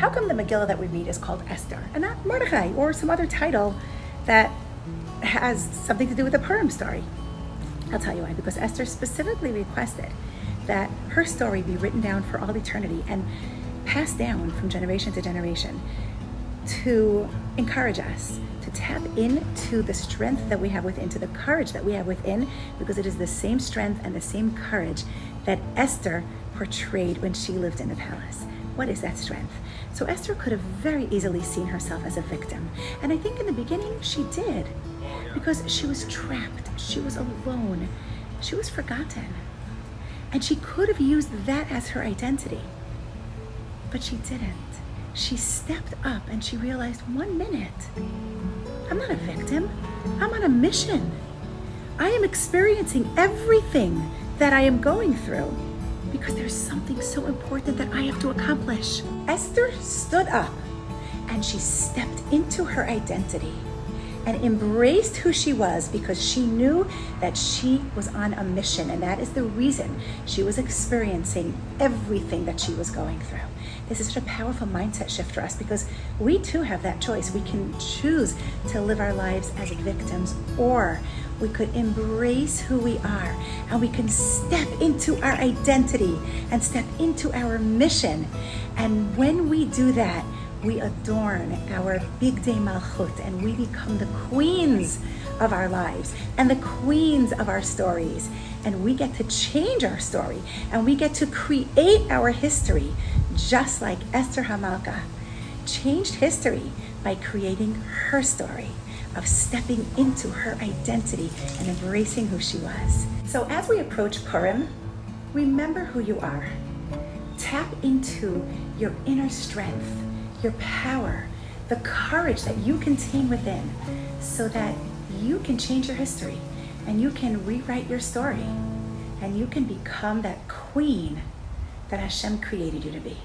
how come the Megillah that we read is called Esther and not Mordechai or some other title that has something to do with the Purim story? I'll tell you why. Because Esther specifically requested that her story be written down for all eternity and passed down from generation to generation to encourage us to tap into the strength that we have within, to the courage that we have within, because it is the same strength and the same courage that Esther portrayed when she lived in the palace. What is that strength? So Esther could have very easily seen herself as a victim. And I think in the beginning she did, because she was trapped, she was alone, she was forgotten. And she could have used that as her identity, but she didn't. She stepped up and she realized, 1 minute, I'm not a victim, I'm on a mission. I am experiencing everything that I am going through because there's something so important that I have to accomplish. Esther stood up and she stepped into her identity and embraced who she was, because she knew that she was on a mission, and that is the reason she was experiencing everything that she was going through. This is such a powerful mindset shift for us, because we too have that choice. We can choose to live our lives as victims, or we could embrace who we are and we can step into our identity and step into our mission. And when we do that, we adorn our big day malchut and we become the queens of our lives and the queens of our stories. And we get to change our story and we get to create our history, just like Esther Hamalka changed history by creating her story of stepping into her identity and embracing who she was. So as we approach Purim, remember who you are. Tap into your inner strength, your power, the courage that you contain within, so that you can change your history and you can rewrite your story and you can become that queen that Hashem created you to be.